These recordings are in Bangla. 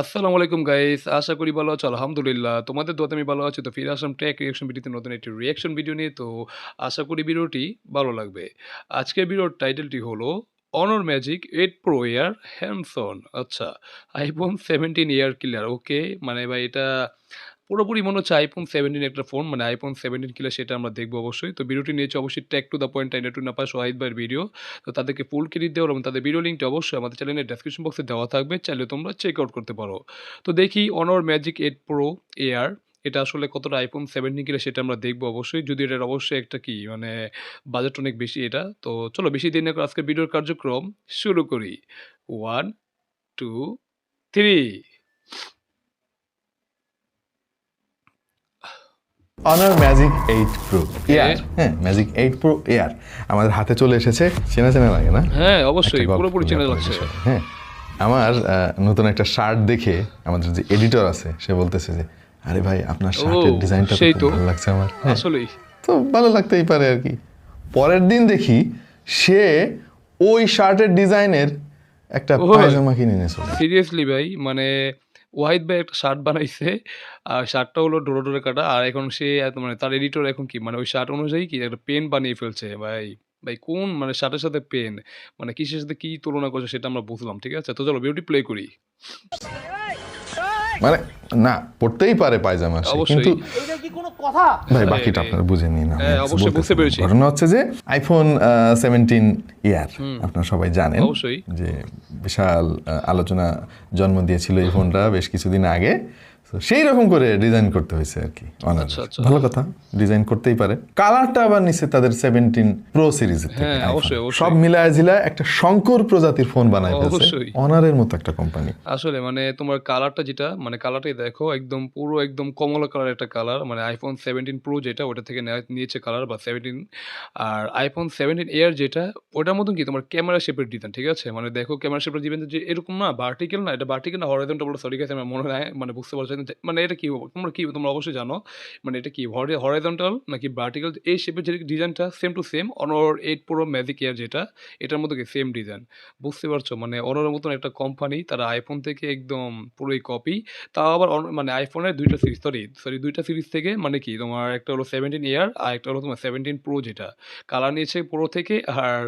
আসসালামু আলাইকুম গাইস। আশা করি ভালো আছো। আলহামদুলিল্লাহ। তোমাদের দোয়াতে আমি ভালো আছি। তো ফিরে আসলাম টেক রিঅ্যাকশন ভিডিওতে নতুন একটি রিঅ্যাকশন ভিডিও নিয়ে। তো আশা করি ভিডিওটি ভালো লাগবে। আজকের ভিডিওর টাইটেলটি হলো Honor Magic 8 Pro Air Hands-on। আচ্ছা, iPhone 17 এয়ার কিলার। ওকে, মানে ভাই এটা পুরোপুরি মনে হচ্ছে iPhone 17 একটা ফোন, মানে iPhone 17 কিলার সেটা আমরা দেখব অবশ্যই। তো ভিডিওটি নিয়েছে অবশ্যই টেক টু দ্য পয়েন্ট টাইনা টুনা পাস ওয়াহিদ ভাইয়ের ভিডিও। তো তাদেরকে ফুল ক্রেডিট দেওয়ার এবং তাদের ভিডিও লিঙ্কটা অবশ্যই আমাদের চ্যানেলের ডেসক্রিপশন বক্সে দেওয়া থাকবে। চাইলে তোমরা চেক আউট করতে পারো। তো দেখি Honor Magic 8 Pro Air এটা আসলে কতটা iPhone 17 কিনা সেটা আমরা দেখব অবশ্যই। যদিও এটার অবশ্যই একটা কি মানে বাজেট অনেক বেশি এটা। তো চলো বেশি দেরি না করে আজকের ভিডিওর কার্যক্রম শুরু করি। 1, 2, 3। Honor Magic 8 Pro ওকে। Air, হ্যাঁ ম্যাজিক 8 Pro Air আমাদের হাতে চলে এসেছে। চেনা চেনা লাগে না? হ্যাঁ, অবশ্যই একটা গল্প পুরোপুরি বলি চেনা আপনাদের লাগছে। বিষয়ে। হ্যাঁ, আমার নতুন একটা শার্ট দেখে আমাদের যে এডিটর আছে সে বলতেছে যে আরে ভাই আপনার শার্টের ডিজাইনটা সেই তো। খুব ভালো লাগছে আমার। হ্যাঁ, আসলেই। তো ভালো লাগতেই পারে আর কি। পরের দিন দেখি সে ওই শার্টের ডিজাইনের একটা ওই পায়জামা কিনে নিয়ে চলে। সিরিয়াসলি ভাই, মানে ওয়াহিদ ভাই একটা শার্ট বানাইছে। আর শার্টটা হলো ডোরে, ডোরে কাটা। আর এখন সে মানে তার এডিটর এখন কি মানে ওই শার্ট অনুযায়ী কি একটা পেন বানিয়ে ফেলছে ভাই। ভাই কোন মানে শার্টের সাথে পেন মানে কিসের সাথে কি তুলনা করছে সেটা আমরা বুঝলাম। ঠিক আছে? তো চলো ভিডিওটি প্লে করি। মানে না পড়তেই পারে পায়জামা সে, অবশ্যই। কিন্তু এটা কি কোনো কথা? ভাই আরে বাকিটা রে। আপনারা বুঝে নিন। হ্যাঁ, অবশ্যই বুঝতে পেরেছি। ঘটনা হচ্ছে যে আইফোন 17 ইয়ার আপনারা সবাই জানেন অবশ্যই। যে বিশাল আলোচনা জন্ম দিয়েছিল এই ফোনটা বেশ কিছুদিন আগে। তো সেই রকম করে ডিজাইন করতে হয়েছে আর কি। আচ্ছা, আচ্ছা। ভালো কথা, ডিজাইন করতেই পারে। কালারটা আবার নিচ্ছে তাদের 17 প্রো সিরিজের থেকে। হ্যাঁ, iPhone। অবশ্যই, অবশ্যই। সব মিলায় জিলায় একটা শঙ্কর প্রজাতির ফোন বানায় ফেলছে অবশ্যই। অনারের মতো একটা কোম্পানি। আসলে মানে তোমার কালারটা যেটা মানে কালারটাই দেখো একদম পুরো একদম কমলা কালার একটা কালার, মানে iPhone 17 Pro যেটা ওটা থেকে নিয়েছে কালার বা 17। আর iPhone 17 Air যেটা ওটার মতন কি তোমার ক্যামেরা শেপের ডিজাইন। ঠিক আছে? মানে দেখো ক্যামেরা শেপের ডিজাইন যে এরকম না ভার্টিক্যাল না, এটা ভার্টিক্যাল না হরাইজন্টাল বলে সরি গাইস আমার মনে নাই মানে বুঝতে পারছো না মানে এটা কি তোমরা অবশ্যই জানো মানে এটা কি হরাইজন্টাল নাকি ভার্টিক্যাল এই শেপের যে ডিজাইনটা same to same Honor 8 Pro Magic Air যেটা এটার মতো কি সেম ডিজাইন। বুঝতে পারছো? মানে Honor-এর মতন একটা কোম্পানি তারা iPhone থেকে একদম পুরোই কপি। তাও আবার মানে iPhone-এর ২ টা সিরিজ সরি ২ টা সিরিজ থেকে মানে কি তোমার একটা হলো 17 Air আর একটা হলো তোমার 17 Pro যেটা। কালার নিয়েছে Pro থেকে আর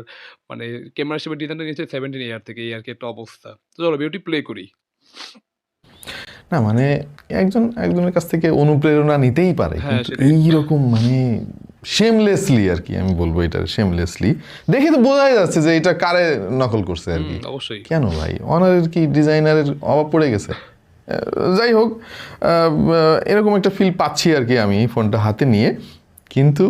মানে ক্যামেরা হিসেবে ডিজাইনটা নিয়েছে 17 Air থেকে। এই আরকি একটা অবস্থা। তো চলো ভিডিওটি প্লে করি। না মানে একজনের কাছ থেকে অনুপ্রেরণা নিতেই পারে, হ্যাঁ, কিন্তু সেটাই। এইরকম মানে শেমলেসলি আর কি আমি বলবো, এটা শেমলেসলি দেখে তো বোঝাই যাচ্ছে যে এটা কারে নকল করছে আর কি। অবশ্যই। কেন ভাই, অনারের কি ডিজাইনারের অভাব পড়ে গেছে? যাই হোক, এরকম একটা ফিল পাচ্ছি আর কি আমি ফোনটা হাতে নিয়ে। কিন্তু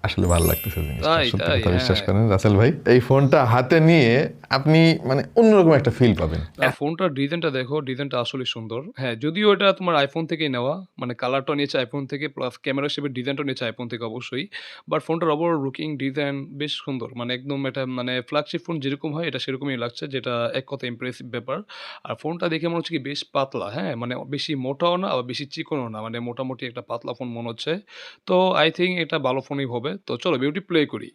আসলে ভালো লাগতেছে জিনিসটা, তাই, সত্যি তাই, কথা বিশ্বাস হ্যাঁ। করেন রাসেল ভাই, এই ফোনটা হাতে নিয়ে আপনি মানে অন্যরকম একটা ফিল পাবেন। ফোনটার ডিজাইনটা দেখো, ডিজাইনটা আসলেই সুন্দর। হ্যাঁ, যদিও এটা তোমার iPhone থেকেই নেওয়া। মানে কালারটা নিয়েছে iPhone থেকে প্লাস ক্যামেরা শেপের ডিজাইনটাও নিয়েছে iPhone থেকে অবশ্যই। বাট ফোনটার ওভারঅল লুকিং ডিজাইন বেশ সুন্দর। মানে একদম এটা মানে ফ্ল্যাগশিপ ফোন যেরকম হয় এটা সেরকমই লাগছে, যেটা এক কথায় ইমপ্রেসিভ ব্যাপার। আর ফোনটা দেখে মনে হচ্ছে কি বেশ পাতলা, হ্যাঁ? মানে বেশি মোটাও না আবার বেশি চিকনও না। মানে মোটামুটি একটা পাতলা ফোন মনে হচ্ছে। তো আই থিংক এটা ভালো ফোনই হবে। তো চলো ভিডিওটি প্লে করি।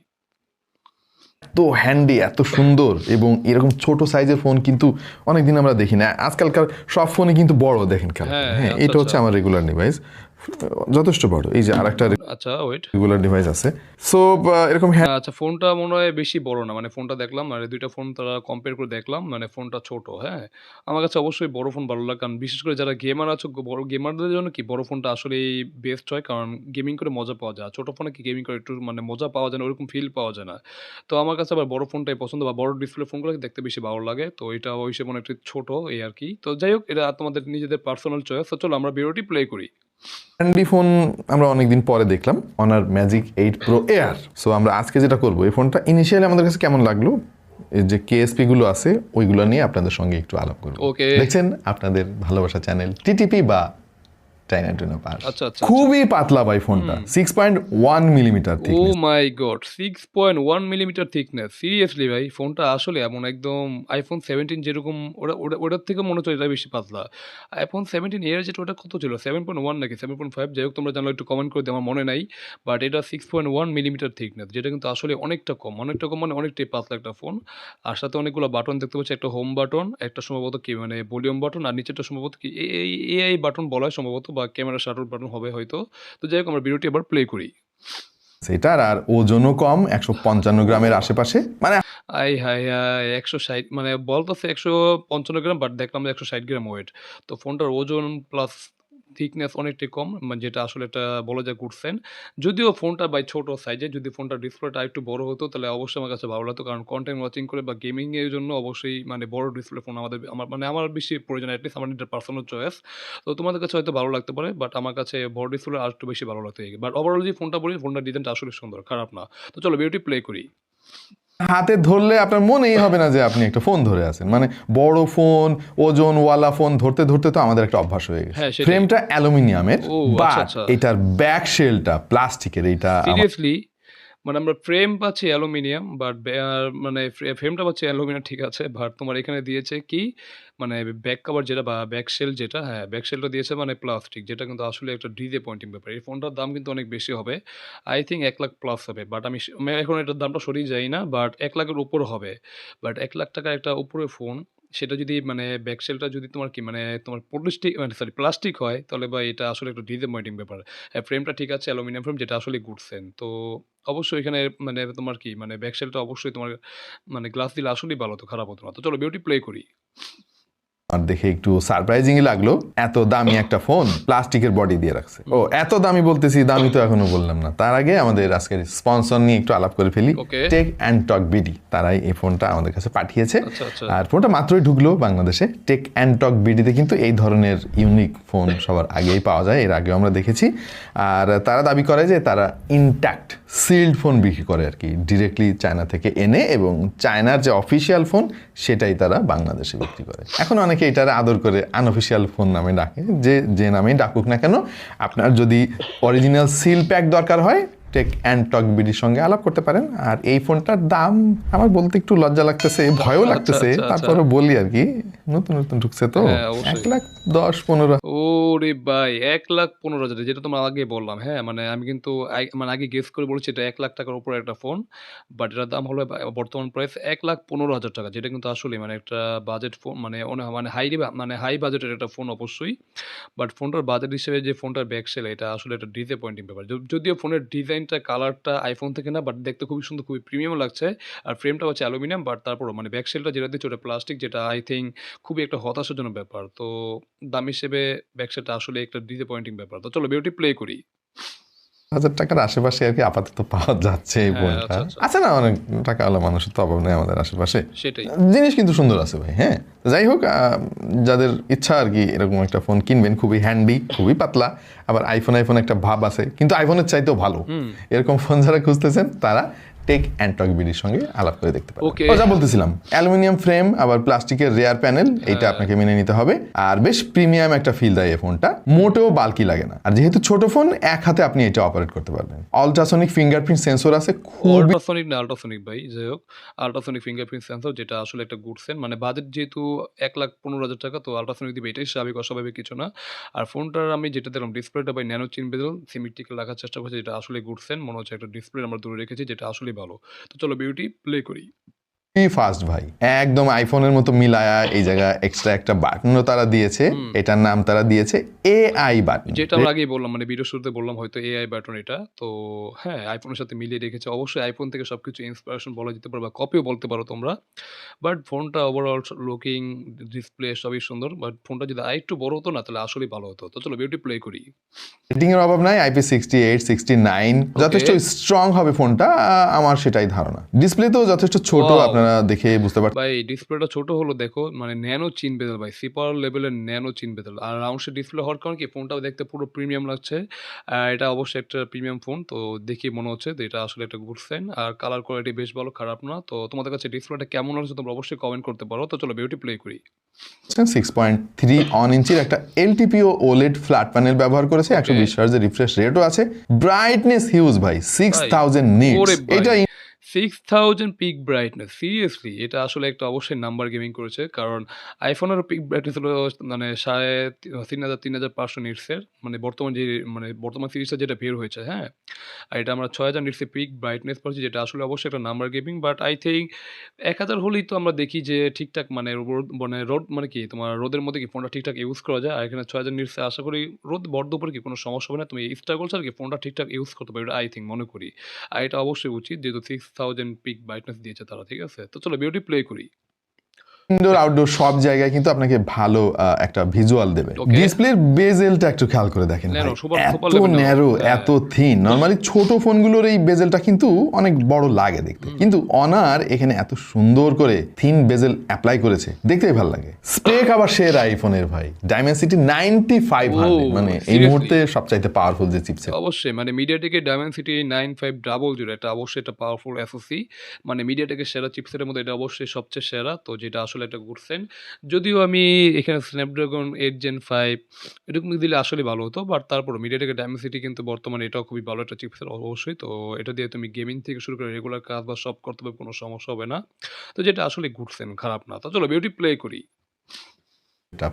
এত হ্যান্ডি, এত সুন্দর এবং এরকম ছোট সাইজের ফোন কিন্তু অনেকদিন আমরা দেখি না। আজকালকার সব ফোনই কিন্তু বড়, দেখেন খেলা। হ্যাঁ, হ্যাঁ, আচ্ছা, এটা হচ্ছে আচ্ছা। আমার রেগুলার ডিভাইস, যথেষ্ট বড়। এই যে আরেকটা আচ্ছা ওয়েট। রেগুলার ডিভাইস আছে। সো এরকম আচ্ছা ফোনটা মনে হয় বেশি বড় না। মানে ফোনটা দেখলাম মানে ২ টা ফোন তারা কম্পেয়ার করে দেখলাম। মানে ফোনটা ছোট, হ্যাঁ? আমার কাছে অবশ্যই বড় ফোন ভালো লাগে। কারণ বিশেষ করে যারা গেমার আছো বড় গেমারদের জন্য কি বড় ফোনটা আসলেই বেস্ট হয়। কারণ গেমিং করে মজা পাওয়া যায়। আর ছোট ফোনে কি গেমিং করে একটু মানে মজা পাওয়া যায় না, ওরকম ফিল পাওয়া যায় না। তো আমার কাছে আবার বড় ফোনটাই পছন্দ বা বড় ডিসপ্লে ফোনগুলোকে দেখতে বেশি ভালো লাগে। তো এটা ওই হিসেবে অনেকটা ছোট এই আরকি। তো যাই হোক এটা তোমাদের নিজেদের পার্সোনাল চয়েস। তো চলো আমরা ভিডিওটি প্লে করি। হ্যান্ডি ফোন আমরা অনেকদিন পরে দেখলাম, honour magic 8 pro air. So আমরা আজকে যেটা করবো, এই ফোনটা ইনিশিয়ালি আমাদের কাছে কেমন লাগলো, এই যে কেএসপি গুলো আছে ওইগুলো নিয়ে আপনাদের সঙ্গে একটু আলাপ করবো। ওকে। দেখছেন আপনাদের ভালোবাসা চ্যানেল টিটিপি বা চাইনা টুনা পাস। আচ্ছা, আচ্ছা, খুবই পাতলা ভাই ফোনটা, 6.1 মিলিমিটার ও থিকনেস। মাই গড! 6.1 millimetre thickness. সিরিয়াসলি ভাই ফোনটা আসলে এমন একদম iPhone 17 যেরকম ওটার থেকে মনে হচ্ছে এটা বেশি পাতলা। iPhone 17 এর যেটা ওটা কত ছিল? 7.1 নাকি 7.5 যাই হোক তোমরা জানলে একটু কমেন্ট করে দিও আমার মনে নাই। বাট এটা 6.1 মিলিমিটার থিকনেস যেটা কিন্তু আসলে অনেকটা কম। অনেকটা কম মানে অনেকটাই পাতলা একটা ফোন। আর সাথে অনেকগুলো বাটন দেখতে পাচ্ছি। একটা হোম বাটন, একটা সম্ভবত কি মানে ভলিউম বাটন আর নিচেরটা সম্ভবত কি AI বাটন বলা হয় সম্ভবত বা ক্যামেরা শাটার বাটন হবে হয়তো। তো যাই হোক আমরা ভিডিওটি এবার প্লে করি। সেটার আর ওজনও কম, 155 গ্রামের আশেপাশে, মানে আয় হায় হায়! ১৬০ মানে বলতেছে ১৫৫ গ্রাম বাট দেখলাম যে ১৬০ গ্রাম ওয়েট। তো ফোনটার ওজন প্লাস থিকনেস অনেকটাই কম মানে যেটা আসলে এটা বলা যায় গুড সাইন। যদিও ফোনটা ভাই ছোট সাইজের যদি ফোনটার ডিসপ্লেটা আরেকটু বড় হতো তাহলে অবশ্যই আমার কাছে ভালো লাগতো। কারণ কনটেন্ট ওয়াচিং করে বা গেমিং এর জন্য অবশ্যই মানে বড় ডিসপ্লে ফোন আমার বেশি প্রয়োজন এট লিস্ট আমার এটা পার্সোনাল চয়েস। তো তোমাদের কাছে হয়তো ভালো লাগতে পারে বাট আমার কাছে বড় ডিসপ্লে আরেকটু বেশি ভালো লাগতো। বাট ওভারঅল যে ফোনটা বলি ফোনটার ডিজাইনটা আসলে সুন্দর, খারাপ না। তো চলো ভিডিওটি প্লে করি। হাতে ধরলে আপনার মনেই হবে না যে আপনি একটা ফোন ধরে আছেন। মানে বড় ফোন, ওজনওয়ালা ফোন ধরতে ধরতে তো আমাদের একটা অভ্যাস হয়ে গেছে। হ্যাঁ, সেটাই। ফ্রেমটা অ্যালুমিনিয়ামের, ও আচ্ছা, বাট আচ্ছা। এটার ব্যাক শেলটা প্লাস্টিকের। এইটা সিরিয়াসলি? মানে আমরা ফ্রেম পাচ্ছি অ্যালুমিনিয়াম বাট মানে ফ্রেমটা পাচ্ছি অ্যালুমিনিয়াম ঠিক আছে। বাট তোমার এখানে দিয়েছে কি মানে ব্যাক কভার যেটা বা ব্যাক শেল যেটা হ্যাঁ, ব্যাক শেলটা দিয়েছে মানে প্লাস্টিক যেটা কিন্তু আসলে একটা ডিসঅ্যাপয়েন্টিং ব্যাপার। এই ফোনটার দাম কিন্তু অনেক বেশি হবে। আই থিংক ১,০০,০০০ প্লাস হবে। বাট আমি এখন এটার দামটা সঠিক জানি না। বাট ১,০০,০০০ এর উপর হবে। বাট ৳১,০০,০০০ একটা উপরে ফোন সেটা যদি মানে ব্যাক শেলটা যদি তোমার কি মানে তোমার মানে সরি প্লাস্টিক হয় তাহলে ভাই এটা আসলে একটা ডিসঅ্যাপয়েন্টিং ব্যাপার। হ্যাঁ, ফ্রেমটা ঠিক আছে অ্যালুমিনিয়াম ফ্রেম যেটা আসলে গুড সেন। তো অবশ্যই এখানে মানে তোমার কি মানে ব্যাক শেলটা অবশ্যই তোমার মানে গ্লাস দিলে আসলেই ভালো হতো, খারাপ হতো না। তো চলো ভিডিওটি প্লে করি। আর দেখে একটু সারপ্রাইজিংই লাগলো, এত দামি একটা ফোন প্লাস্টিকের বডি দিয়ে রাখছে। ও এত দামি বলতেছি, দামি তো এখনো বললাম না। তার আগে আমাদের আজকের স্পন্সর নিয়ে একটু আলাপ করে ফেলি। ওকে। টেক অ্যান্ড টক বিডি, তারাই এই ফোনটা আমাদের কাছে পাঠিয়েছে। আচ্ছা, আচ্ছা। আর ফোনটা মাত্রই ঢুকলো বাংলাদেশে। টেক অ্যান্ড টক বিডিতে কিন্তু এই ধরনের ইউনিক ফোন সবার আগেই পাওয়া যায়, এর আগেও আমরা দেখেছি। আর তারা দাবি করে যে তারা ইনট্যাক্ট সিল্ড ফোন বিক্রি করে আর কি, ডিরেক্টলি চায়না থেকে এনে, এবং চায়নার যে অফিসিয়াল ফোন সেটাই তারা বাংলাদেশে বিক্রি করে। এখন অনেকে এটার আদর করে আনঅফিসিয়াল ফোন নামে ডাকে, যে নামেই ডাকুক না কেন, আপনার যদি অরিজিনাল সিল প্যাক দরকার হয় টেক অ্যান্ড টক বিডির সঙ্গে আলাপ করতে পারেন। আর এই ফোনটার দাম আমার বলতে একটু লজ্জা লাগতেছে, ভয়ও লাগতেছে, আচ্ছা, আচ্ছা। তারপরে বলি আর কি, নতুন নতুন ঢুকছে তো। হ্যাঁ, অবশ্যই। 1,10,15,000। ওরে ভাই! ১,১৫,০০০ যেটা তোমার আগে বললাম, হ্যাঁ? মানে আমি কিন্তু মানে আগে গেস করে বলেছি এটা ৳১,০০,০০০ র উপরে একটা ফোন। বাট এটার দাম হলো বর্তমান প্রাইস ৳১,১৫,০০০ যেটা কিন্তু আসলেই মানে একটা বাজেট ফোন মানে মানে হাই বাজেটের একটা ফোন অবশ্যই। বাট ফোনটার বাজেট হিসেবে যে ফোনটার ব্যাক সেল এটা আসলে একটা ডিসঅ্যাপয়েন্টিং ব্যাপার। যদিও ফোনের ডিজাইনটা, কালারটা iPhone থেকে না বাট দেখতে খুবই সুন্দর, খুবই প্রিমিয়াম লাগছে। আর ফ্রেমটা হচ্ছে অ্যালুমিনিয়াম বাট তারপরও মানে ব্যাক সেলটা যেটা দিচ্ছে ওটা প্লাস্টিক যেটা আই থিংক খুবই একটা হতাশাজনক ব্যাপার। তো দাম হিসেবে ব্যাকসাইডটা আসলে একটা ডিসঅ্যাপয়েন্টিং ব্যাপার। তো চলো ভিডিওটি প্লে করি। ৳1,000 আশেপাশে আর কি আপাতত পাওয়া যাচ্ছে এই হ্যাঁ, ফোনটা। আচ্ছা, আচ্ছা। আছে না অনেক টাকাওয়ালা মানুষের তো অভাব নেই আমাদের আশেপাশে। সেটাই। জিনিস কিন্তু সুন্দর আছে ভাই, হ্যাঁ। যাই হোক, যাদের ইচ্ছা আর কি এরকম একটা ফোন কিনবেন, খুবই হ্যান্ডি, খুবই পাতলা, আবার আইফোন একটা ভাব আছে, কিন্তু আইফোনের চাইতেও ভালো, এরকম ফোন যারা খুঁজতেছেন তারা টেক অ্যান্ড টক বিডির সঙ্গে আলাপ করে দেখতে পারেন। ওকে। যা বলতেছিলাম, অ্যালুমিনিয়াম ফ্রেম আবার প্লাস্টিকের রেয়ার প্যানেল, এইটা আপনাকে মেনে নিতে হবে। আর বেশ প্রিমিয়াম একটা ফিল দেয় এই ফোনটা, মোটেও বাল্কি লাগে না। আর যেহেতু ছোট ফোন, এক হাতে আপনি এটা অপারেট করতে পারবেন। আল্ট্রাসনিক ফিঙ্গারপ্রিন্ট সেন্সর আছে, খুবই আল্ট্রাসনিক না আল্ট্রাসনিক ভাই, যাই হোক। আল্ট্রাসনিক ফিঙ্গারপ্রিন্ট সেন্সর যেটা আসলে একটা গুড সেন। মানে বাজেট যেহেতু ৳১,১৫,০০০ তো আল্ট্রাসনিক দিবে এটাই স্বাভাবিক, অস্বাভাবিক কিছু না। আর ফোনটার আমি যেটা দেখলাম ডিসপ্লেটা ভাই ন্যানো চিন বেজেল সিমেট্রিক্যাল রাখার চেষ্টা করছে যেটা আসলে গুড সেন। মনে হচ্ছে একটা ডিসপ্লে আমরা দূরে রেখেছি যেটা আসলেই ভালো। তো চলো ভিডিওটি প্লে করি। ফাস্ট ভাই, একদম আইফোনের মতো মিলায়া এই জায়গায় এক্সট্রা একটা বাটনও তারা দিয়েছে, এটার নাম তারা দিয়েছে AI বাটন। যেটা আমরা আগেই বললাম মানে ভিডিও শুরুতে বললাম হয়তো AI বাটন এটা। তো হ্যাঁ, আইফোনের সাথে মিলিয়ে রেখেছে। অবশ্যই আইফোন থেকে সবকিছু ইন্সপিরেশন বলা যেতে পারে বা কপিও বলতে পারো তোমরা। বাট ফোনটা ওভারঅল লুকিং, ডিসপ্লে সবই সুন্দর। বাট ফোনটা যদি আরেকটু বড় হতো না তাহলে আসলেই ভালো হতো। তো চলো ভিডিওটি প্লে করি। রেটিং এর অভাব নাই, IP68, 69 যথেষ্ট স্ট্রং হবে ফোনটা, আমার সেটাই ধারণা। ডিসপ্লেতেও যথেষ্ট ছোট, আপনার আপনারা দেখে বুঝতে পারছেন। ভাই ডিসপ্লেটা ছোট হলো দেখো, মানে ন্যানো চিন বেজেল ভাই, সুপার লেভেলের ন্যানো চিন বেজেল। আর রাউন্ড শেপ ডিসপ্লে হওয়ার কারণে কি ফোনটাও দেখতে পুরো প্রিমিয়াম লাগছে। এটা অবশ্যই একটা প্রিমিয়াম ফোন, তো দেখি মনে হচ্ছে যে এটা আসলে একটা গুড সাইন। আর কালার কোয়ালিটি বেশ ভালো, খারাপ না। তো তোমাদের কাছে ডিসপ্লেটা কেমন হচ্ছে তোমরা অবশ্যই কমেন্ট করতে পারো। তো চলো বিউটি প্লে করি। 6.3 অন ইঞ্চির একটা এলটিপিও ওলেড ফ্ল্যাট প্যানেল ব্যবহার করেছে, 120 হার্জের রিফ্রেশ রেটও আছে, ব্রাইটনেস হিউজ ভাই, ভাই 6000 নিটস। ওরে ভাই এটা 6000 পিক ব্রাইটনেস, সিরিয়াসলি এটা আসলে একটা অবশ্যই নাম্বার গেমিং করেছে। কারণ আইফোনেরও পিক ব্রাইটনেস হলো মানে 3500 নিটসের, মানে বর্তমান সিরিজটা যেটা বের হয়েছে, হ্যাঁ। আর এটা আমরা 6000 নিটসের পিক ব্রাইটনেস পাচ্ছি, যেটা আসলে অবশ্যই একটা number gaming. But I think 1000 হলেই তো আমরা দেখি যে ঠিকঠাক মানে রোদ মানে কি তোমার রোদের মধ্যে কি ফোনটা ঠিকঠাক ইউজ করা যায়। আর এখানে 6000 নিটসে আশা করি রোদ বড় দুপুরে কি কোনো সমস্যা হবে না, তুমি স্ট্রাগলস আর কি ফোনটা ঠিকঠাক ইউজ করতে পারবে, আই থিঙ্ক মনে করি। আর এটা অবশ্যই উচিত, যেহেতু 6000 পিক ব্রাইটনেস দিয়েছে তারা, ঠিক আছে। তো চলো বিউটি প্লে করি। ইনডোর আউটডোর সব জায়গায় কিন্তু আপনাকে ভালো একটা ভিজুয়াল দেবে। ওকে, ডিসপ্লের বেজেলটা একটু খেয়াল করে দেখেন ভাই, ন্যানো সুপার সুপার এত লেভেল ন্যারো, হ্যাঁ। এত থিন। নরমালি ছোট ফোনগুলোর এই বেজেলটা কিন্তু অনেক বড় লাগে দেখতে, কিন্তু অনার এখানে এত সুন্দর করে থিন বেজেল অ্যাপ্লাই করেছে, দেখতেই ভালো লাগে। স্পেক আবার সেরা আইফোনের ভাই, ডাইমেনসিটি 9500, মানে এই seriously? মুহূর্তে সবচাইতে পাওয়ারফুল যে চিপসেট। অবশ্যই মানে মিডিয়াটেকের ডায়মেনসিটি 9500, এটা অবশ্যই একটা পাওয়ারফুল এসওসি, মানে মিডিয়াটেকের সেরা চিপসেটের মধ্যে এটা অবশ্যই সবচেয়ে সেরা। তো যেটা আসলে একটা গুড সাইন। যদিও আমি এখানে স্ন্যাপড্রাগন 8 Gen 5 এরকম দিলে আসলে ভালো হতো, বাট তারপর মিডিয়াটেকের ডায়মেনসিটি কিন্তু বর্তমানে এটাও খুবই ভালো একটা চিপসেট অবশ্যই। তো এটা দিয়ে তুমি গেমিং থেকে শুরু করে রেগুলার কাজ বা সব করতে পারবে, কোনো সমস্যা হবে না। তো যেটা আসলে গুড সাইন, খারাপ না। তো চলো বিউটি প্লে করি।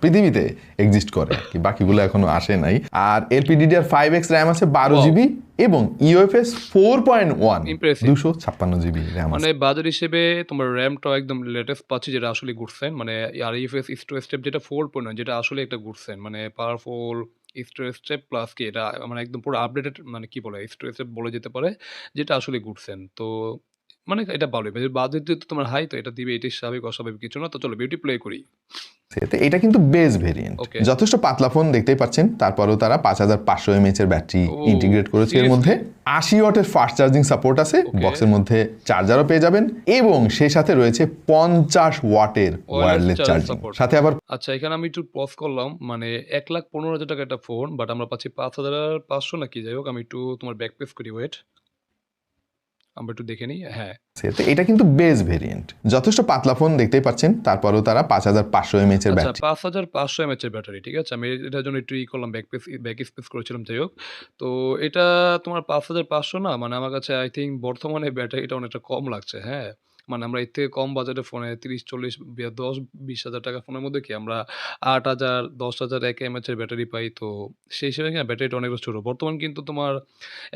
পৃথিবীতে এক্সিস্ট করে আর কি, বাকিগুলো এখনো আসে নাই। আর LPDDR5X র্যাম আছে 12 Wow. জিবি এবং UFS 4.1 Impressive. 256 জিবি র্যাম আছে। মানে বাজার হিসেবে তোমার র্যামটাও একদম লেটেস্ট পাচ্ছি, যেটা আসলে গুড সাইন। মানে আর ইউএফএস স্টোরেজ যেটা 4.9, যেটা আসলে একটা গুড সাইন, মানে পাওয়ারফুল স্টোরেজ প্লাস কি এটা মানে একদম পুরো আপডেটেড, মানে কি বলে স্টোরেজ বলে যেতে পারে, যেটা আসলে গুড সাইন। তো মানে এটা ভালোই, বাজেট যেহেতু তোমার হাই, তো এটা দিবে, এটি স্বাভাবিক, অস্বাভাবিক কিছু না। তো চলো বিউটি প্লে করি। তো এটা কিন্তু বেস ভেরিয়েন্ট, ওকে, যথেষ্ট পাতলা ফোন দেখতেই পাচ্ছেন। তারপরেও তারা 5500 mAh এর ব্যাটারি ও ইন্টিগ্রেট করেছে। এর মধ্যে 80 ওয়াটের ফাস্ট চার্জিং সাপোর্ট আছে, ওকে, বক্সের মধ্যে চার্জারও পেয়ে যাবেন, এবং সেই সাথে রয়েছে 50 ওয়াটের ওয়্যারলেস চার্জ চার্জিং, সাপোর্ট। সাথে আবার আচ্ছা, এখানে আমি একটু পজ করলাম, মানে 1,15,000 টাকা একটা ফোন, বাট আমরা পাচ্ছি 5500 নাকি, যাই হোক আমি একটু তোমার ব্যাক পেজ করি, ওয়েট আমরা একটু দেখে নিই। হ্যাঁ, তো এটা কিন্তু বেস ভেরিয়েন্ট, যথেষ্ট পাতলা ফোন দেখতেই পাচ্ছেন। তারপরেও তারা 5500 mAh এর আচ্ছা ব্যাটারি 5500 এমএচ এর ব্যাটারি, ঠিক আছে। আমি এটার জন্য একটু করলাম, ব্যাক স্পেস করেছিলাম, যাই হোক। তো এটা তোমার 5500 না, মানে আমার কাছে আই থিঙ্ক বর্তমানে ব্যাটারিটা অনেকটা কম লাগছে, হ্যাঁ। মানে আমরা এর থেকে কম বাজেটের ফোনে 30-40 10-20 হাজার টাকা ফোনের মধ্যে কি আমরা 8000 10,000 এক এমএচ এর ব্যাটারি পাই। তো সেই হিসেবে কিনা ব্যাটারিটা অনেকটা ছোট। বর্তমান কিন্তু তোমার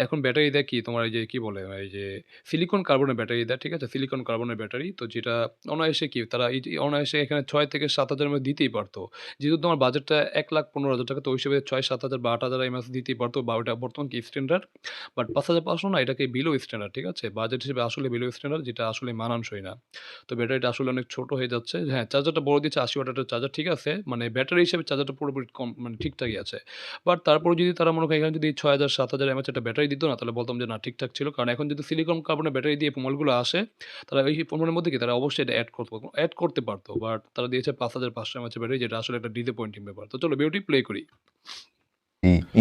এখন ব্যাটারি দেয় কি তোমার এই যে কি বলে এই যে সিলিকন কার্বনের ব্যাটারি দেয়, ঠিক আছে? সিলিকন কার্বনের ব্যাটারি, তো যেটা অনায়াসে কি তারা এই যে অনায়াসে এখানে 6 থেকে 7,000 এমএএইচ দিতেই পারতো। যেহেতু তোমার বাজেটটা 1,15,000 টাকা, তো ওই হিসেবে 6-7,000 বা 8,000 এমএএইচ দিতেই পারতো, বা ওটা বর্তমান কি স্ট্যান্ডার্ড। বাট 5,500 না, এটাকে বিলো স্ট্যান্ডার্ড, ঠিক আছে? বাজেট হিসেবে আসলে বিলো স্ট্যান্ডার্ড, যেটা আসলে মানানসই না। তো ব্যাটারিটা আসলে অনেক ছোট হয়ে যাচ্ছে। হ্যাঁ, চার্জারটা বড় দিচ্ছে, 80 ওয়াটের চার্জার, ঠিক আছে? মানে ব্যাটারি হিসেবে চার্জারটা পুরোপুরি মানে ঠিকঠাকই আছে। বাট তারপরেও যদি তারা মনে করে এখানে যদি 6,000-7,000 এমএএইচ একটা ব্যাটারি দিত না, তাহলে বলতাম যে না, ঠিকঠাক ছিল। কারণ এখন যদি সিলিকন কার্বনের ব্যাটারি দিয়ে মোবাইলগুলো আসে, তারা এই ফোনের মধ্যে কি তারা অবশ্যই এটা এড করতে পারতো। বাট তারা দিয়েছে 5,500 এমএএইচ ব্যাটারি, যেটা আসলে একটা ডিসঅ্যাপয়েন্টিং ব্যাপার। তো চলো বিউটি প্লে করি।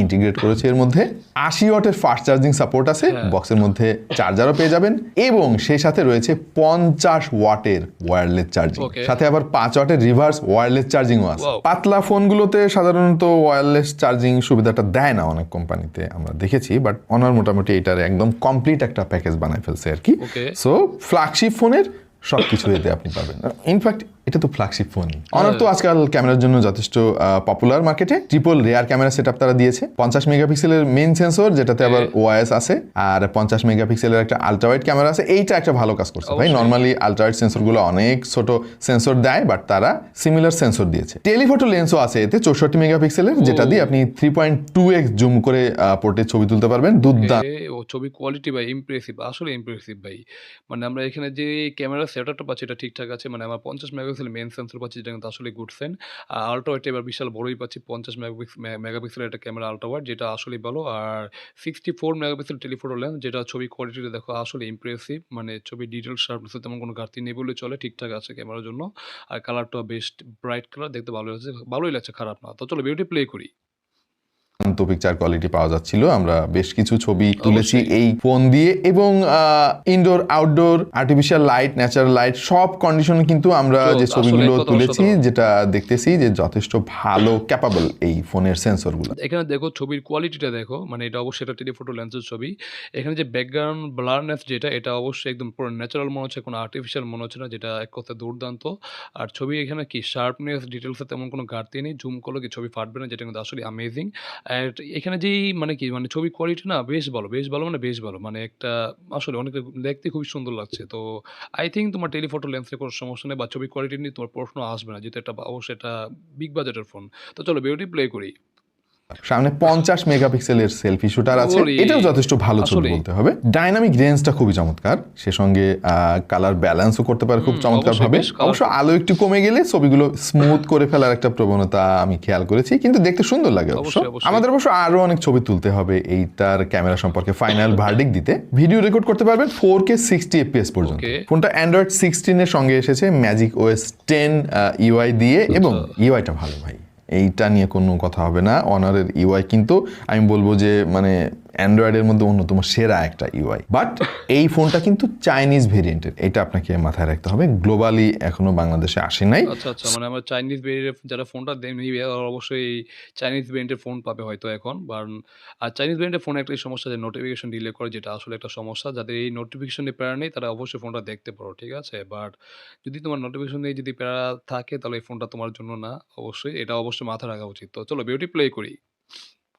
ইন্টিগ্রেট করেছে। এর মধ্যে 80 ওয়াটের ফাস্ট চার্জিং সাপোর্ট আছে, হ্যাঁ, বক্সের মধ্যে চার্জারও পেয়ে যাবেন, এবং সেই সাথে রয়েছে 50 ওয়াটের ওয়্যারলেস চার্জিং, ওকে, সাথে আবার 5 ওয়াটের রিভার্স ওয়্যারলেস চার্জিংও আছে। ওয়াও, পাতলা ফোনগুলোতে সাধারণত ওয়্যারলেস চার্জিং সুবিধাটা দেয় না অনেক কোম্পানিতে, আমরা দেখেছি। বাট অনার মোটামুটি এটার একদম কমপ্লিট একটা প্যাকেজ বানায় ফেলছে আর কি। ওকে, সো ফ্ল্যাগশিপ ফোনের সবকিছু এতে আপনি পাবেন। ইনফ্যাক্ট এটা তো ফ্ল্যাগশিপ ফোন। অনার তো আজকাল ক্যামেরার জন্য যথেষ্ট পপুলার মার্কেটে। ট্রিপল রেয়ার ক্যামেরা সেটআপ তারা দিয়েছে, 50 মেগাপিক্সেলের মেইন সেন্সর, যেটাতে আবার ওআইএস আছে, আর 50 মেগাপিক্সেলের একটা আলট্রাওয়াইড ক্যামেরা আছে। এইটা একটা ভালো কাজ করছে ভাই। নরমালি আলট্রাওয়াইড সেন্সরগুলো অনেক ছোট সেন্সর দেয়, বাট তারা সিমিলার সেন্সর দিয়েছে। টেলিফটো লেন্সও আছে এতে 64 মেগাপিক্সেলের, যেটা দিয়ে আপনি 3.2x জুম করে পোর্টে ছবি তুলতে পারবেন। দুর্দান্ত ও ছবি কোয়ালিটি ভাই ইমপ্রেসিভ, আসলে ইমপ্রেসিভ ভাই। মানে আমরা এখানে যে ক্যামেরা সেটআপটা পাচ্ছি এটা ঠিকঠাক আছে। মানে আমার 50 মেগাপিক্সেল মেগাপিক্সেল মেইন সেন্সর পাচ্ছি, যেটা কিন্তু আসলে গুড সাইন। আল্ট্রা ওয়াইডটা এবার বিশাল বড়ই পাচ্ছি, 50 মেগাপিক্সেলের একটা ক্যামেরা আল্ট্রা ওয়াইড, যেটা আসলেই ভালো। আর 64 মেগাপিক্সেল টেলিফোটো লেন্স, যেটা ছবি কোয়ালিটিটা দেখো আসলে ইমপ্রেসিভ, মানে ছবি ডিটেইল শার্পনেসে তেমন কোনো ঘাটতি নেই বললে চলে, ঠিকঠাক আছে ক্যামেরার জন্য। আর কালারটা বেস্ট ব্রাইট কালার, দেখতে ভালোই লাগছে, খারাপ না। তো চলো ভিডিওটি প্লে করি। তো পিকচার কোয়ালিটি পাওয়া যাচ্ছিল। আমরা বেশ কিছু ছবি তুলেছি অবশ্যই। এই ফোন দিয়ে, এবং indoor outdoor artificial light, natural light, সব কন্ডিশনে কিন্তু আমরা যে জোস, আসলে ছবিগুলো এক কথায় তুলেছি, অসাধারণ। যেটা দেখতেছি যে যথেষ্ট ভালো ক্যাপাবল এই ফোনের সেন্সরগুলো। এখানে দেখো ছবির কোয়ালিটিটা দেখো, মানে এটা অবশ্যই একটা টেলিফোটো লেন্সের ছবি। এখানে যে ব্যাকগ্রাউন্ড ব্লারনেস যেটা, এটা অবশ্যই একদম পুরো ন্যাচারাল মনে হচ্ছে, কোনো আর্টিফিশিয়াল মনে হচ্ছে না, যেটা এক কথায় দুর্দান্ত। আর ছবি এখানে কি শার্পনেস, ডিটেলসে তেমন কোনো ঘাটতি নেই, জুম করলে কি ছবি ফাটবে না, যেটা কিন্তু আসলে অ্যামেজিং। অ্যান্ড এখানে যেই মানে কি মানে ছবির কোয়ালিটি না বেশ ভালো, বেশ ভালো মানে বেশ ভালো। মানে একটা আসলে অনেক দেখতে খুবই সুন্দর লাগছে। তো আই থিংক তোমার টেলিফোটো লেন্সের কোনো সমস্যা নেই, বা ছবির কোয়ালিটি নিয়ে তোমার প্রশ্ন আসবে না, যেহেতু এটা অবশ্যই এটা বিগ বাজেটের ফোন। তো চলো ভিডিওটি প্লে করি। সামনে 50 মেগাপিক্সেলের সেলফি শুটার আছে, ওরে! এটাও যথেষ্ট ভালো ছবি আসলেই। বলতে হবে। ডাইনামিক রেঞ্জটা খুবই চমৎকার, সে সঙ্গে কালার ব্যালেন্সও করতে পারে খুব চমৎকার অবশ্যই ভাবে। বেশ অবশ্য কালারফুল। আলো একটু কমে গেলে ছবিগুলো স্মুথ করে ফেলার একটা প্রবণতা আমি খেয়াল করেছি, কিন্তু দেখতে সুন্দর লাগে অবশ্য। অবশ্যই। আমাদের অবশ্য আরো অনেক ছবি তুলতে হবে এইটার ক্যামেরা সম্পর্কে ফাইনাল ভার্ডিক্ট দিতে। ভিডিও রেকর্ড করতে পারবেন 4K 60 FPS পর্যন্ত। ওকে। ফোনটা অ্যান্ড্রয়েড 16 এর সঙ্গে এসেছে ম্যাজিক OS 10 ইউআই দিয়ে, এবং ইউআইটা ভালো ভাই, এইটা নিয়ে কোনো কথা হবে না। অনারের ইউআই কিন্তু আমি বলবো যে মানে অ্যান্ড্রয়েডের মধ্যে অন্যতম সেরা একটা ইউআই। বাট এই ফোনটা কিন্তু চাইনিজ ভেরিয়েন্টের, এটা আপনাকে মাথায় রাখতে হবে। গ্লোবালি এখনো বাংলাদেশে আসে নাই। আচ্ছা। মানে আমরা চাইনিজ ভেরিয়েন্টের যারা ফোনটা নিবে ওরা অবশ্যই চাইনিজ ভেরিয়েন্টের ফোন পাবে হয়তো এখন। আর চাইনিজ ভেরিয়েন্টের ফোনে একটাই সমস্যা, যে নোটিফিকেশন ডিলে করে, যেটা আসলে একটা সমস্যা। যাদের এই নোটিফিকেশন নিয়ে প্যারা নেই তারা অবশ্যই ফোনটা দেখতে পারো, ঠিক আছে? বাট যদি তোমার নোটিফিকেশন নিয়ে যদি প্যারা থাকে, তাহলে এই ফোনটা তোমার জন্য না অবশ্যই। এটা অবশ্যই মাথায় রাখা উচিত। তো চলো ভিডিওটি প্লে করি।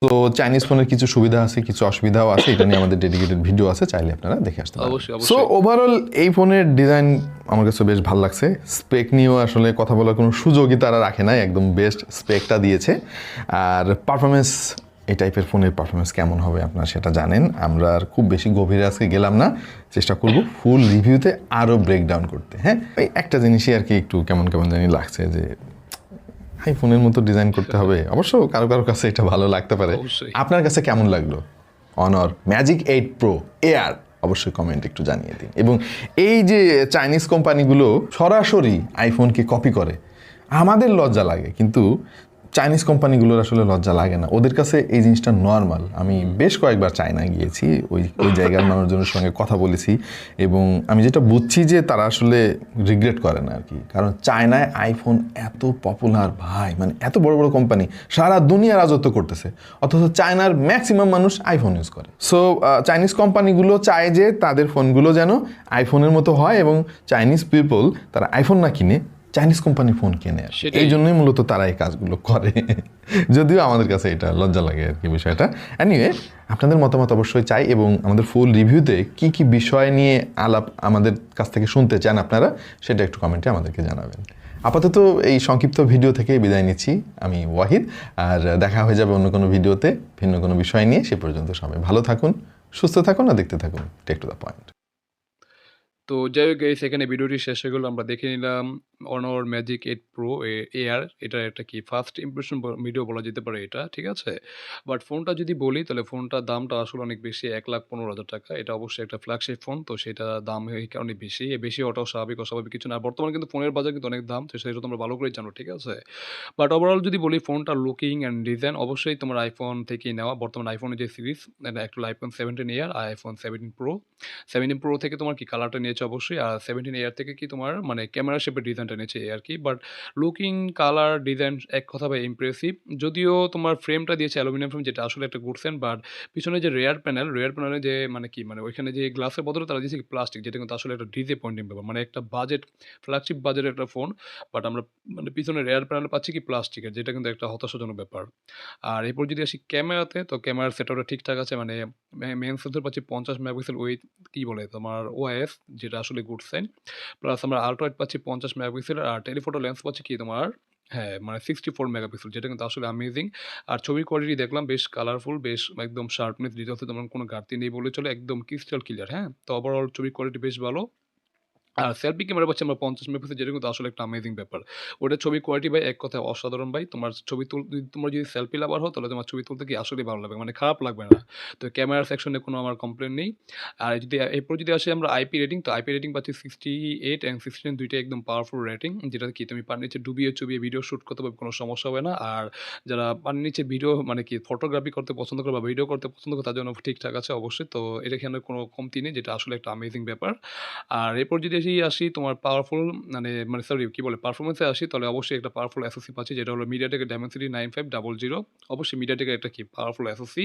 তো চাইনিজ ফোনের কিছু সুবিধা আছে, কিছু অসুবিধাও আছে, এটা নিয়ে আমাদের ডেডিকেটেড ভিডিও আছে, চাইলে আপনারা দেখে আসতে পারেন। অবশ্যই। সো ওভারঅল এই ফোনের ডিজাইন আমার কাছে বেশ ভালো লাগছে। স্পেক নিয়েও আসলে কথা বলার কোনো সুযোগই তারা রাখে নাই, একদম বেস্ট স্পেকটা দিয়েছে। আর পারফরমেন্স, এই টাইপের ফোনের পারফরমেন্স কেমন হবে আপনারা সেটা জানেন। আমরা আর খুব বেশি গভীরে আজকে গেলাম না, চেষ্টা করব ফুল রিভিউতে আরও ব্রেকডাউন করতে। হ্যাঁ, এই একটা জিনিসই আর কি একটু কেমন কেমন জানি লাগছে, যে আইফোনের মতো ডিজাইন করতে হবে। অবশ্য কারো কারো কাছে এটা ভালো লাগতে পারে। অবশ্যই। আপনার কাছে কেমন লাগলো অনর ম্যাজিক 8 প্রো এয়ার? অবশ্যই কমেন্ট একটু জানিয়ে দিন। এবং এই যে চাইনিজ কোম্পানিগুলো সরাসরি আইফোনকে কপি করে, আমাদের লজ্জা লাগে, কিন্তু চাইনিজ কোম্পানিগুলোর আসলে লজ্জা লাগে না, ওদের কাছে এই জিনিসটা নর্মাল। আমি বেশ কয়েকবার চায়নায় গিয়েছি, ওই ওই জায়গার মানুষজনের সঙ্গে কথা বলেছি, এবং আমি যেটা বুঝছি যে তারা আসলে রিগ্রেট করে না আর কি। কারণ চায়নায় আইফোন এত পপুলার ভাই, মানে এত বড় বড় কোম্পানি সারা দুনিয়া রাজত্ব করতেছে, অথচ চায়নার ম্যাক্সিমাম মানুষ আইফোন ইউজ করে। সো চাইনিজ কোম্পানিগুলো চায় যে তাদের ফোনগুলো যেন আইফোনের মতো হয়, এবং চাইনিজ পিপল তারা আইফোন না কিনে চাইনিজ কোম্পানির ফোন কেনে আর কি। সেটাই। এই জন্যই মূলত তারা এই কাজগুলো করে, যদিও আমাদের কাছে এটা লজ্জা লাগে আর কি বিষয়টা। এনিওয়ে, আপনাদের মতামত অবশ্যই চাই, এবং আমাদের ফুল রিভিউতে কি কি বিষয় নিয়ে আলাপ আমাদের কাছ থেকে শুনতে চান আপনারা, সেটা একটু কমেন্টে আমাদেরকে জানাবেন। আপাতত এই সংক্ষিপ্ত ভিডিও থেকে বিদায় নিচ্ছি আমি ওয়াহিদ, আর দেখা হয়ে যাবে অন্য কোনো ভিডিওতে ভিন্ন কোনো বিষয় নিয়ে। সে পর্যন্ত সবাই ভালো থাকুন, সুস্থ থাকুন, আর দেখতে থাকুন টেক টু দ্য পয়েন্ট। তো যাই হোক গাইস, এখানে ভিডিওটি শেষ হয়ে গেল। আমরা দেখে নিলাম Honor Magic 8 Pro এয়ার। এটার একটা কি ফার্স্ট ইমপ্রেশন ভিডিও বলা যেতে পারে এটা, ঠিক আছে? বাট ফোনটা যদি বলি, তাহলে ফোনটার দামটা আসলে অনেক বেশি, ১,১৫,০০০ টাকা। এটা অবশ্যই একটা ফ্ল্যাগশিপ ফোন, তো সেটা দাম এই কারণে বেশি। বেশি হওয়াটাও স্বাভাবিক, অস্বাভাবিক কিছু না। আর বর্তমানে কিন্তু ফোনের বাজার কিন্তু অনেক দাম, তো সেটা তোমরা ভালো করেই জানো, ঠিক আছে? বাট ওভারঅল যদি বলি, ফোনটার লুকিং অ্যান্ড ডিজাইন অবশ্যই তোমার আইফোন থেকেই নেওয়া। বর্তমানে আইফোনের যে সিরিজ, একটা হলো iPhone 17 এয়ার আর iPhone 17 Pro। 17 Pro থেকে তোমার কি কালারটা নিয়েছে অবশ্যই, আর 17 এয়ার থেকে কি তোমার মানে ক্যামেরা শেপের ডিজাইনটা নিয়েছে এই আর কি। বাট লুকিং, কালার, ডিজাইন এক কথা ভাই ইমপ্রেসিভ। যদিও তোমার ফ্রেমটা দিয়েছে অ্যালুমিনিয়াম ফ্রেম, যেটা আসলে একটা গুড সাইন। বাট পিছনে যে রেয়ার প্যানেলে যে মানে কি মানে ওইখানে যে গ্লাসের বদলে তারা দিয়েছে প্লাস্টিক, যেটা কিন্তু আসলে একটা ডিসঅ্যাপয়েন্টিং ব্যাপার। মানে একটা বাজেট ফ্ল্যাগশিপ বাজেটের একটা ফোন, বাট আমরা মানে পিছনে রেয়ার প্যানেলে পাচ্ছি কি প্লাস্টিকের, যেটা কিন্তু একটা হতাশাজনক ব্যাপার। আর এরপর যদি আসি ক্যামেরাতে, তো ক্যামেরার সেটআপটা ঠিকঠাক আছে। মানে মেইন সেন্সর পাচ্ছি 50 মেগাপিক্সেল উইথ কি বলে তোমার ওআইএস, যেটা আসলে গুড সাইন। প্লাস আমরা আল্ট্রা ওয়াইড পাচ্ছি 50 মেগাপিক্সেল, আর টেলিফোটো লেন্স পাচ্ছি কি তোমার হ্যাঁ মানে 64 মেগাপিক্সেল, যেটা কিন্তু আসলে অ্যামেজিং। আর ছবির কোয়ালিটি দেখলাম বেশ কালারফুল, বেশ একদম শার্পনেস, ডিটেলসে তেমন কোনো ঘাটতি নেই বলে চলে, একদম ক্রিস্টাল ক্লিয়ার। হ্যাঁ, তো ওভারঅল ছবির কোয়ালিটি বেশ ভালো। আর সেলফি ক্যামেরা পাচ্ছি আমরা 50 মেগাপিক্সেল, যেটা কিন্তু আসলে একটা অ্যামেজিং ব্যাপার। ওটার ছবির কোয়ালিটি ভাই এক কথায় অসাধারণ ভাই। তোমার ছবি তোমরা যদি সেলফি লাভার হও তাহলে তোমার ছবি তুলতে কি আসলেই ভালো লাগবে। মানে খারাপ লাগবে না। তো ক্যামেরা সেকশনে কোনো আমার কমপ্লেইন নেই। আর যদি এরপর যদি আসি আমরা আইপি রেটিং, তো আইপি রেটিং পাচ্ছি 68 অ্যান্ড 69 দুইটাই একদম পাওয়ারফুল রেটিং। যেটা কি তুমি পানির নিচে ডুবিয়ে চুবিয়ে ভিডিও শুট করতে পারবে, কোনো সমস্যা হবে না। আর যারা পানির নিচে ভিডিও মানে কি ফটোগ্রাফি করতে পছন্দ করে বা ভিডিও করতে পছন্দ করে তার জন্য ঠিকঠাক আছে অবশ্যই। তো এটা এখানে কোনো কমতি নেই, যেটা আসলে একটা অ্যামেজিং ব্যাপার। আর এরপর যদি আসি তোমার পাওয়ারফুল মানে সরি কি বলে পারফরম্যান্সে আসি, তাহলে অবশ্যই একটা পাওয়ারফুল এসওসি পাচ্ছি, যেটা হলো MediaTek Dimensity 9500। অবশ্যই MediaTek একটা কি পাওয়ারফুল এসওসি,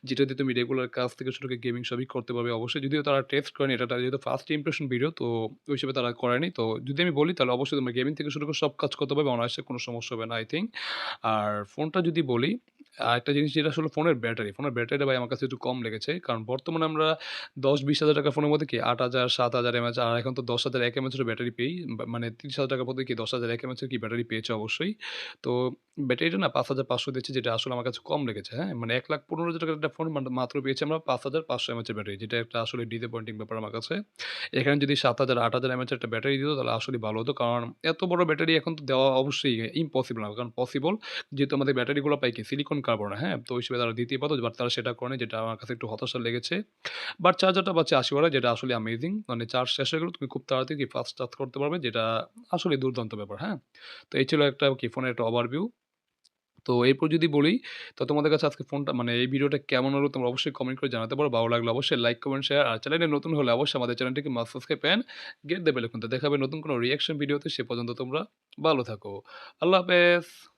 যেটা দিয়ে তুমি রেগুলার কাজ থেকে শুরু করে গেমিং সবই করতে পারবে অবশ্যই। যদিও তারা টেস্ট করেনি, এটা যেহেতু ফার্স্ট ইমপ্রেশন ভিডিও, তো ওই হিসেবে তারা করেনি। তো যদি আমি বলি তাহলে অবশ্যই তোমরা গেমিং থেকে শুরু করে সব কাজ করতে পারবে অনায়াসে, কোনো সমস্যা হবে না আই থিঙ্ক। আর ফোনটা যদি বলি, আরেকটা জিনিস যেটা আসলে ফোনের ব্যাটারিটা ভাই আমার কাছে একটু কম লেগেছে। কারণ বর্তমানে আমরা ১০-২০ হাজার টাকার ফোনের মধ্যে কি ৮,০০০, ৭,০০০ এমএএইচ, আর এখন তো ১০,০০০ এমএএইচের ব্যাটারি পেয়েই মানে ৩০,০০০ টাকার মধ্যে কি ১০,০০০ এমএএইচের কি ব্যাটারি পেয়েছে অবশ্যই। তো ব্যাটারিটা না ৫,৫০০ দিচ্ছে, যেটা আসলে আমার কাছে কম লেগেছে, হ্যাঁ? মানে ১,১৫,০০০ টাকার একটা ফোন মাত্র পেয়েছি আমরা ৫,৫০০ এমএএইচের ব্যাটারি, যেটা একটা আসলে ডিসঅ্যাপয়েন্টিং ব্যাপার আমার কাছে। এখানে যদি ৭,০০০, ৮,০০০ এমএএইচের একটা ব্যাটারি দিত তাহলে আসলেই ভালো হতো। কারণ এত বড় ব্যাটারি এখন তো দেওয়া অবশ্যই ইম্পসিবল না। কারণ পসিবল, যেহেতু আমাদের ব্যাটারিগুলো পাই কি সিলিকন কার্বন, হ্যাঁ? তো ওই হিসেবে তারা দিতেই পারত, বাট তারা সেটা করেনি, যেটা আমার কাছে একটু হতাশা লেগেছে। বাট চার্জারটা পাচ্ছি ৮০ ওয়াটের, যেটা আসলে অ্যামেজিং। মানে চার্জ শেষ হয়ে গেলেও তুমি খুব তাড়াতাড়ি কি ফাস্ট চার্জ করতে পারবে, যেটা আসলেই দুর্দান্ত ব্যাপার, হ্যাঁ? তো এই ছিল একটা কি ফোনের একটা ওভারভিউ। তো এরপর যদি বলি, তো তোমাদের কাছে আজকে ফোনটা মানে এই ভিডিওটা কেমন হলো তোমরা অবশ্যই কমেন্ট করে জানাতে পারো। ভালো লাগলে অবশ্যই লাইক, কমেন্ট, শেয়ার। আর চ্যানেলে নতুন হলে অবশ্যই আমাদের চ্যানেলটিকে must subscribe and get the bell icon. দেখা হবে নতুন কোনো রিঅ্যাকশন ভিডিওতে। সে পর্যন্ত তোমরা ভালো থাকো। আল্লাহ হাফেজ।